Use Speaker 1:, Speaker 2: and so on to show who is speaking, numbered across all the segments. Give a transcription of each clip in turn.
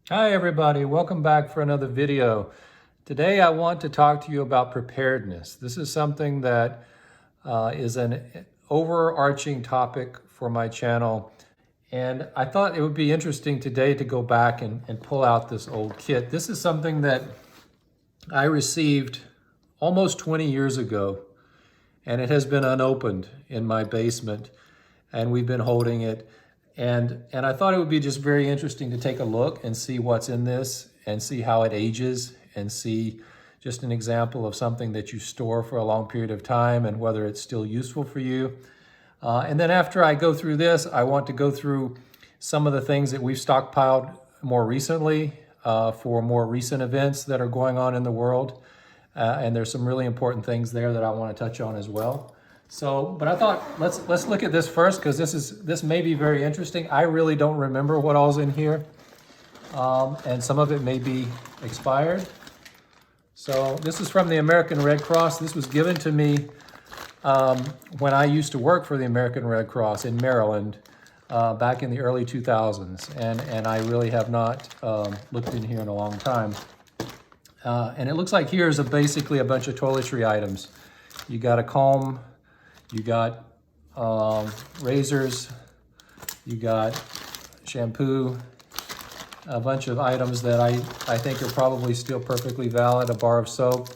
Speaker 1: Hi everybody, welcome back for another video. Today I want to talk to you about preparedness. This is something that is an overarching topic for my channel, and I thought it would be interesting today to go back and pull out this old kit. This is something that I received almost 20 years ago, and it has been unopened in my basement, and we've been holding it. And I thought it would be just very interesting to take a look and see what's in this and see how it ages and see just an example of something that you store for a long period of time and whether it's still useful for you. And then after I go through this, I want to go through some of the things that we've stockpiled more recently for more recent events that are going on in the world. And there's some really important things there that I want to touch on as well. So, but I thought let's look at this first because this may be very interesting. I really don't remember what all's in here, and some of it may be expired. So this is from the American Red Cross. This was given to me when I used to work for the American Red Cross in Maryland back in the early 2000s, and I really have not looked in here in a long time. And it looks like here's basically a bunch of toiletry items. You got a comb. You got razors, you got shampoo, a bunch of items that I think are probably still perfectly valid, a bar of soap.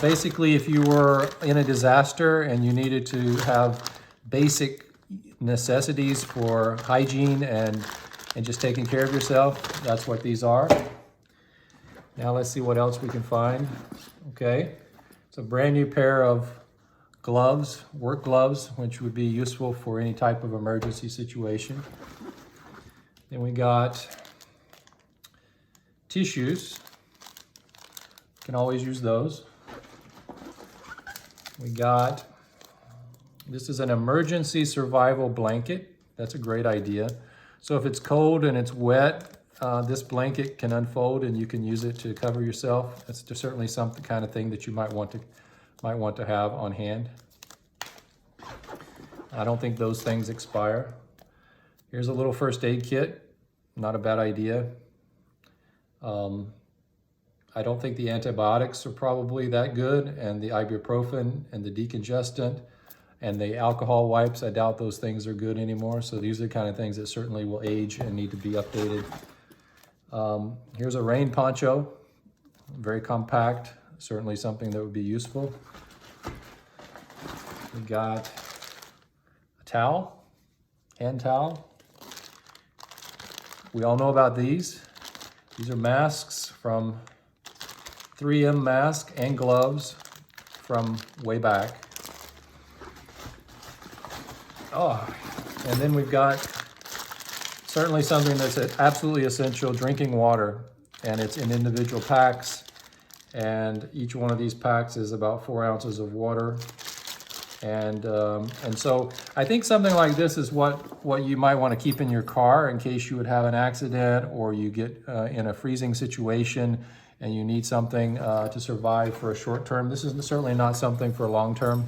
Speaker 1: Basically, if you were in a disaster and you needed to have basic necessities for hygiene and just taking care of yourself, that's what these are. Now let's see what else we can find. Okay, it's a brand new pair of gloves, work gloves, which would be useful for any type of emergency situation. Then we got tissues. Can always use those. We got, this is an emergency survival blanket. That's a great idea. So if it's cold and it's wet, this blanket can unfold and you can use it to cover yourself. That's certainly some kind of thing that you might want to have on hand. I don't think those things expire. Here's a little first aid kit, not a bad idea. I don't think the antibiotics are probably that good, and the ibuprofen and the decongestant and the alcohol wipes, I doubt those things are good anymore. So these are the kind of things that certainly will age and need to be updated. Here's a rain poncho, very compact, certainly something that would be useful. We got a towel, hand towel. We all know about these. These are masks from 3M mask and gloves from way back. Oh, and then we've got certainly something that's absolutely essential, drinking water, and it's in individual packs, and each one of these packs is about 4 ounces of water. And so I think something like this is what you might want to keep in your car in case you would have an accident or you get in a freezing situation and you need something to survive for a short term. This is certainly not something for long term.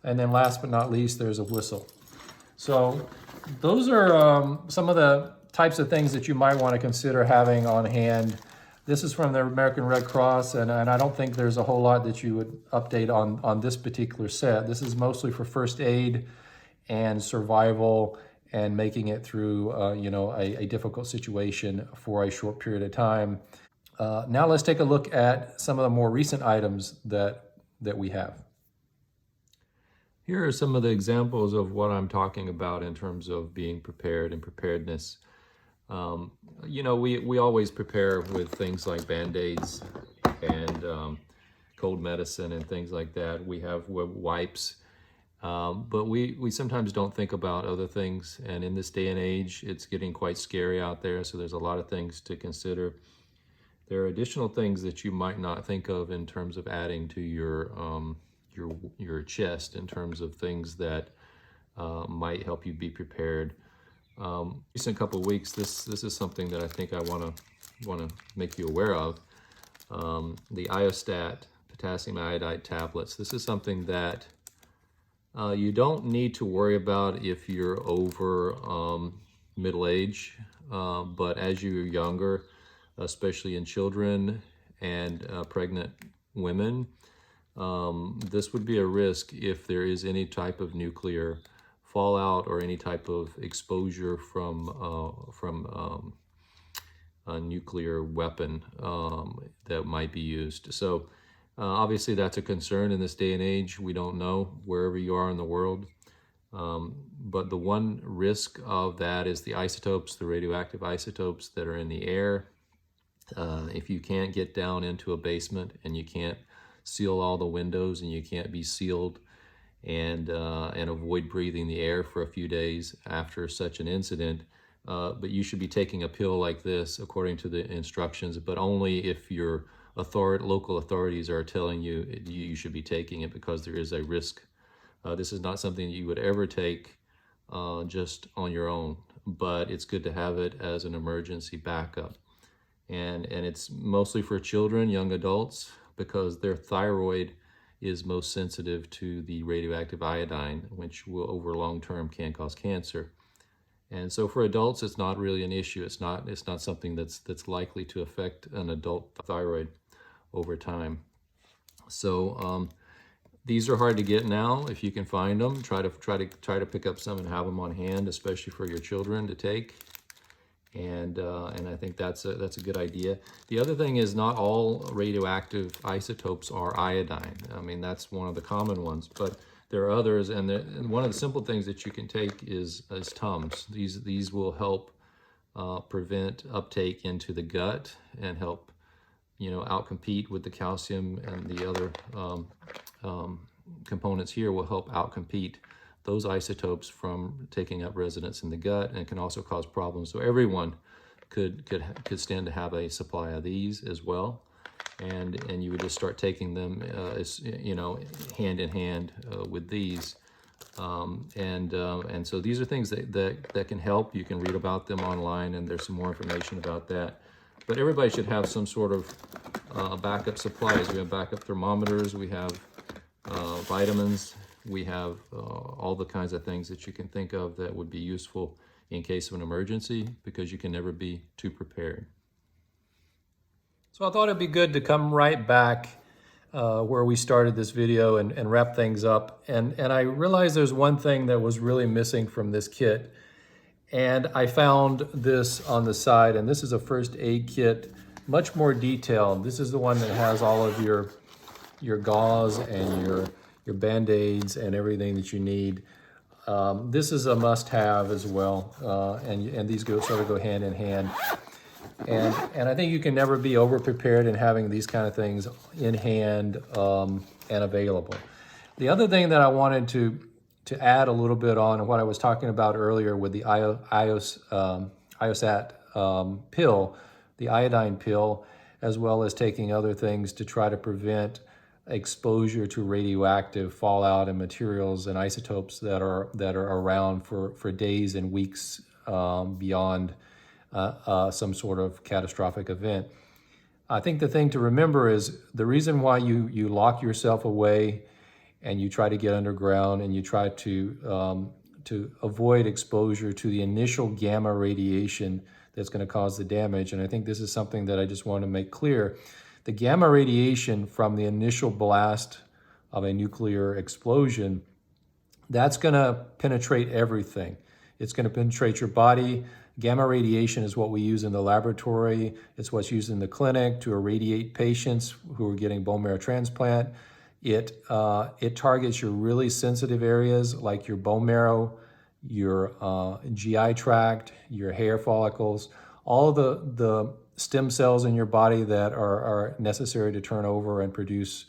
Speaker 1: And then last but not least, there's a whistle. So those are some of the types of things that you might want to consider having on hand. This is from the American Red Cross, and I don't think there's a whole lot that you would update on this particular set. This is mostly for first aid and survival and making it through a difficult situation for a short period of time. Now let's take a look at some of the more recent items that we have. Here are some of the examples of what I'm talking about in terms of being prepared and preparedness. We always prepare with things like Band-Aids and cold medicine and things like that. We have wipes, but we sometimes don't think about other things. And in this day and age, it's getting quite scary out there. So there's a lot of things to consider. There are additional things that you might not think of in terms of adding to your chest in terms of things that might help you be prepared. Recent couple of weeks, this is something that I think I want to make you aware of. The Iostat potassium iodide tablets. This is something that you don't need to worry about if you're over middle age, but as you're younger, especially in children and pregnant women, this would be a risk if there is any type of nuclear fallout or any type of exposure from a nuclear weapon that might be used. So obviously that's a concern in this day and age. We don't know wherever you are in the world. But the one risk of that is the isotopes, the radioactive isotopes that are in the air. If you can't get down into a basement and you can't seal all the windows and you can't be sealed and avoid breathing the air for a few days after such an incident, but you should be taking a pill like this according to the instructions, but only if your local authorities are telling you you should be taking it, because there is a risk. This is not something that you would ever take just on your own, but it's good to have it as an emergency backup. And it's mostly for children, young adults, because their thyroid is most sensitive to the radioactive iodine, which will over long term can cause cancer. And so for adults, it's not really an issue. It's not something that's likely to affect an adult thyroid over time. So these are hard to get now. If you can find them, try to pick up some and have them on hand, especially for your children to take. And I think that's a good idea. The other thing is, not all radioactive isotopes are iodine. I mean, that's one of the common ones, but there are others. And one of the simple things that you can take is Tums. These will help prevent uptake into the gut and help, outcompete with the calcium, and the other components here will help outcompete those isotopes from taking up residence in the gut, and can also cause problems. So everyone could stand to have a supply of these as well, and you would just start taking them hand in hand with these, and so these are things that can help. You can read about them online, and there's some more information about that. But everybody should have some sort of backup supplies. We have backup thermometers, we have vitamins, we have all the kinds of things that you can think of that would be useful in case of an emergency, because you can never be too prepared. So I thought it'd be good to come right back where we started this video and wrap things up. And I realized there's one thing that was really missing from this kit. And I found this on the side, and this is a first aid kit, much more detailed. This is the one that has all of your gauze and your Band-Aids and everything that you need. This is a must-have as well, and these sort of go hand in hand. And I think you can never be over-prepared in having these kind of things in hand and available. The other thing that I wanted to add a little bit on what I was talking about earlier with the Iostat pill, the iodine pill, as well as taking other things to try to prevent exposure to radioactive fallout and materials and isotopes that are around for days and weeks beyond some sort of catastrophic event. I think the thing to remember is the reason why you lock yourself away and you try to get underground and you try to avoid exposure to the initial gamma radiation that's going to cause the damage. And I think this is something that I just want to make clear. The gamma radiation from the initial blast of a nuclear explosion, that's going to penetrate everything. It's going to penetrate your body. Gamma radiation is what we use in the laboratory. It's what's used in the clinic to irradiate patients who are getting bone marrow transplant. It targets your really sensitive areas like your bone marrow, your GI tract, your hair follicles, all the stem cells in your body that are necessary to turn over and produce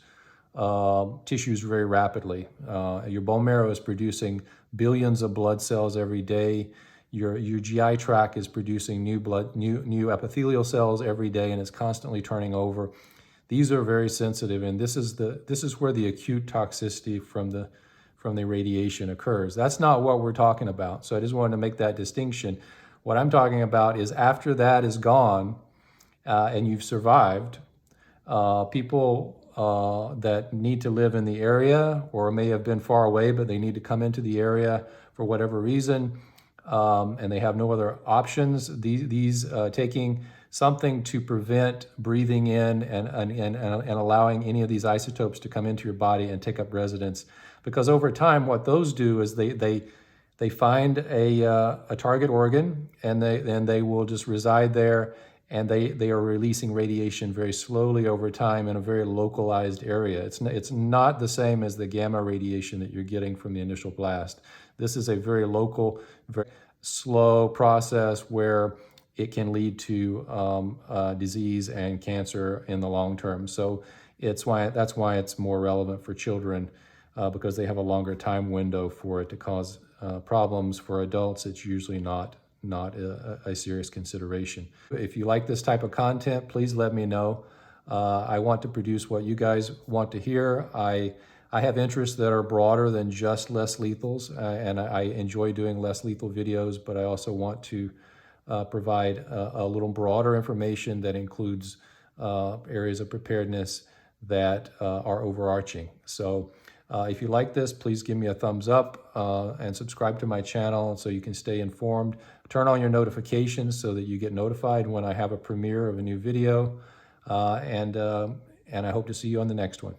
Speaker 1: tissues very rapidly. Your bone marrow is producing billions of blood cells every day. Your GI tract is producing new epithelial cells every day, and it's constantly turning over. These are very sensitive, and this is where the acute toxicity from the radiation occurs. That's not what we're talking about. So I just wanted to make that distinction. What I'm talking about is after that is gone and you've survived, people that need to live in the area or may have been far away, but they need to come into the area for whatever reason, and they have no other options. These taking something to prevent breathing in and allowing any of these isotopes to come into your body and take up residence. Because over time, what those do is they find a target organ, and they will just reside there, and they are releasing radiation very slowly over time in a very localized area. It's not the same as the gamma radiation that you're getting from the initial blast. This is a very local, very slow process where it can lead to disease and cancer in the long term. So that's why it's more relevant for children, because they have a longer time window for it to cause problems. For adults, it's usually not a serious consideration. If you like this type of content, please let me know. I want to produce what you guys want to hear. I have interests that are broader than just less lethals, and I enjoy doing less lethal videos, but I also want to provide a little broader information that includes areas of preparedness that are overarching. So if you like this, please give me a thumbs up and subscribe to my channel so you can stay informed. Turn on your notifications so that you get notified when I have a premiere of a new video. And I hope to see you on the next one.